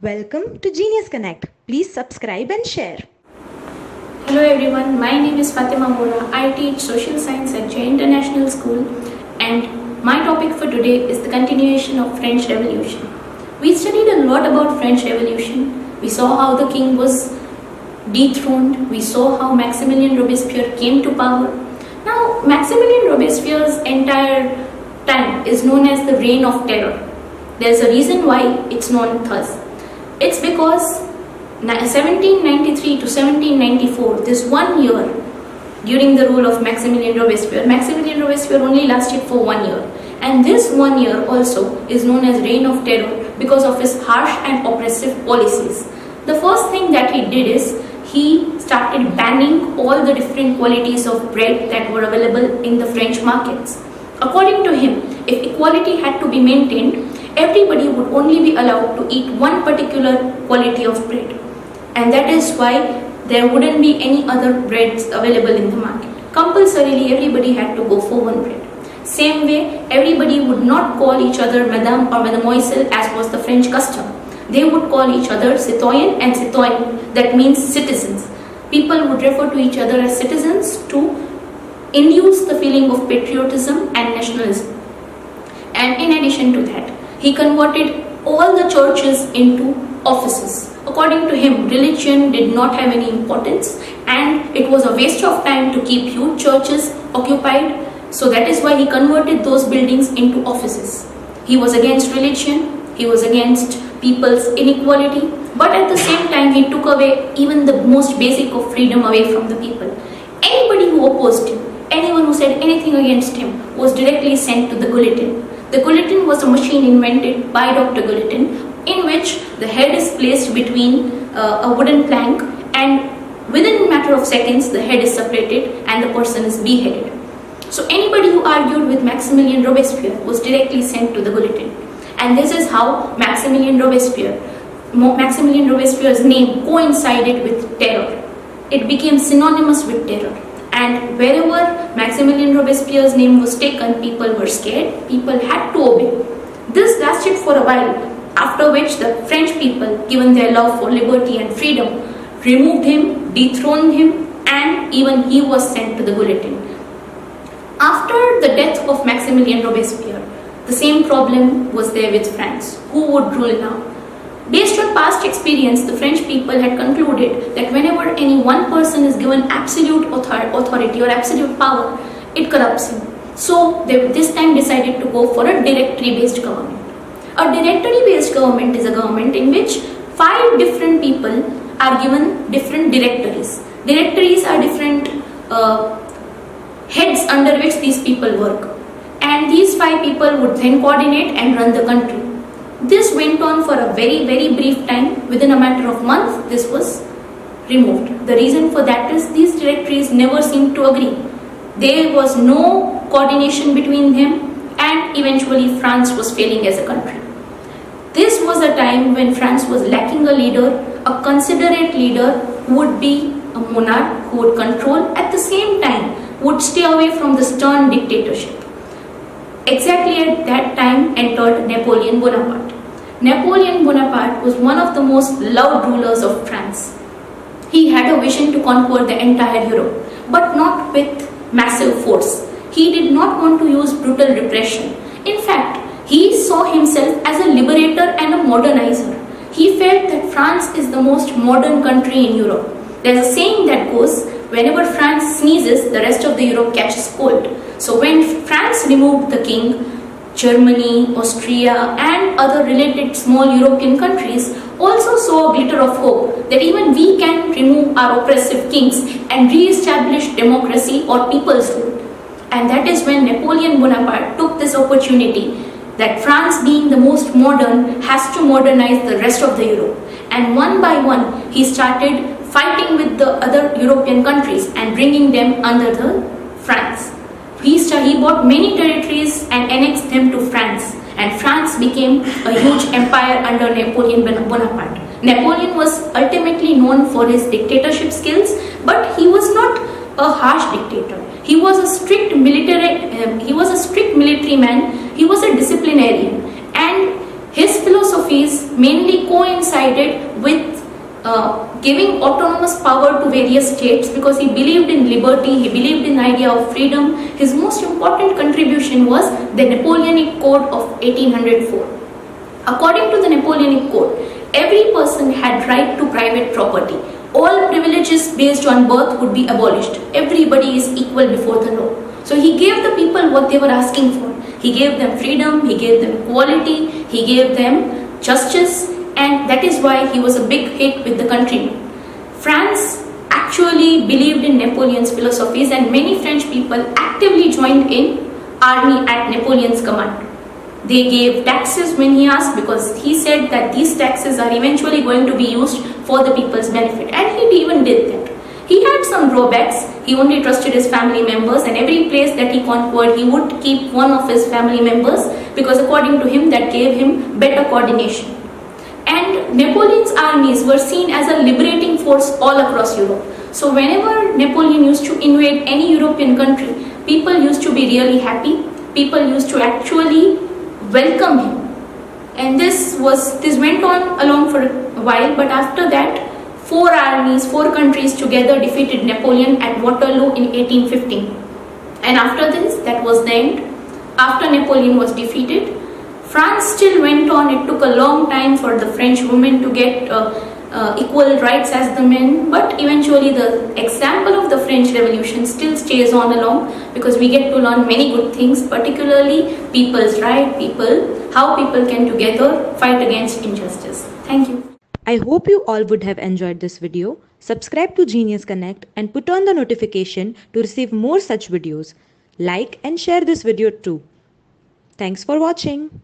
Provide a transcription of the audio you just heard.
Welcome to Genius Connect. Please subscribe and share. Hello everyone, my name is Fatima Mora. I teach social science at Jay International School, and my topic for today is the continuation of French Revolution. We studied a lot about French Revolution. We saw how the king was dethroned. We saw how Maximilien Robespierre came to power. Now, Maximilien Robespierre's entire time is known as the Reign of Terror. There's a reason why it's known thus. It's because 1793 to 1794, this 1 year during the rule of Maximilien Robespierre only lasted for 1 year. And this 1 year also is known as Reign of Terror because of his harsh and oppressive policies. The first thing that he did is he started banning all the different qualities of bread that were available in the French markets. According to him, if equality had to be maintained, everybody would only be allowed to eat one particular quality of bread. And that is why there wouldn't be any other breads available in the market. Compulsorily, everybody had to go for one bread. Same way, everybody would not call each other Madame or Mademoiselle as was the French custom. They would call each other citoyen and citoyenne, that means citizens. People would refer to each other as citizens to induce the feeling of patriotism and nationalism. And in addition to that, he converted all the churches into offices. According to him, religion did not have any importance and it was a waste of time to keep huge churches occupied. So that is why he converted those buildings into offices. He was against religion, he was against people's inequality, but at the same time he took away even the most basic of freedom away from the people. Anybody who opposed him, anyone who said anything against him was directly sent to the guillotine. The guillotine was a machine invented by Dr. Guillotin in which the head is placed between a wooden plank, and within a matter of seconds the head is separated and the person is beheaded. So anybody who argued with Maximilien Robespierre was directly sent to the guillotine. And this is how Maximilien Robespierre's name coincided with terror. It became synonymous with terror. And wherever Maximilien Robespierre's name was taken, people were scared, people had to obey. This lasted for a while, after which the French people, given their love for liberty and freedom, removed him, dethroned him, and even he was sent to the guillotine. After the death of Maximilien Robespierre, the same problem was there with France. Who would rule now? Based on past experience, the French people had concluded that whenever any one person is given absolute authority or absolute power, it corrupts him. So they this time decided to go for a directory-based government. A directory-based government is a government in which 5 different people are given different directories. Directories are different heads under which these people work. And these 5 people would then coordinate and run the country. This went on for a very, very brief time. Within a matter of months, this was removed. The reason for that is these directories never seemed to agree. There was no coordination between them, and eventually France was failing as a country. This was a time when France was lacking a leader, a considerate leader who would be a monarch, who would control, at the same time would stay away from the stern dictatorship. Exactly at that time entered Napoleon Bonaparte. Napoleon Bonaparte was one of the most loved rulers of France. He had a vision to conquer the entire Europe, but not with massive force. He did not want to use brutal repression. In fact, he saw himself as a liberator and a modernizer. He felt that France is the most modern country in Europe. There's a saying that goes, whenever France sneezes, the rest of the Europe catches cold. So when France removed the king, Germany, Austria and other related small European countries also saw a glitter of hope that even we can remove our oppressive kings and re-establish democracy or people's rule. And that is when Napoleon Bonaparte took this opportunity that France, being the most modern, has to modernize the rest of the Europe. And one by one, he started fighting with the other European countries and bringing them under the France. He bought many territories and annexed them to France, and France became a huge empire under Napoleon Bonaparte. Napoleon was ultimately known for his dictatorship skills, but he was not a harsh dictator. He was a strict military man. He was a disciplinarian, and His philosophies mainly coincided with giving autonomous power to various states because he believed in liberty, he believed in the idea of freedom. His most important contribution was the Napoleonic Code of 1804. According to the Napoleonic Code, every person had right to private property. All privileges based on birth would be abolished. Everybody is equal before the law. So he gave the people what they were asking for. He gave them freedom, he gave them equality, he gave them justice, and that is why he was a big hit with the countrymen. France actually believed in Napoleon's philosophies, and many French people actively joined in army at Napoleon's command. They gave taxes when he asked because he said that these taxes are eventually going to be used for the people's benefit, and he even did that. He had some drawbacks. He only trusted his family members, and every place that he conquered, he would keep one of his family members because according to him that gave him better coordination. And Napoleon's armies were seen as a liberating force all across Europe. So whenever Napoleon used to invade any European country, people used to be really happy. People used to actually welcome him. And this went on along for a while, but after that, four countries together defeated Napoleon at Waterloo in 1815. And after this, that was the end. After Napoleon was defeated, France still went on. It took a long time for the French women to get equal rights as the men, but eventually the example of the French Revolution still stays on along because we get to learn many good things, particularly people's right, how people can together fight against injustice. Thank you. I hope you all would have enjoyed this video. Subscribe to Genius Connect and put on the notification to receive more such videos. Like and share this video too. Thanks for watching.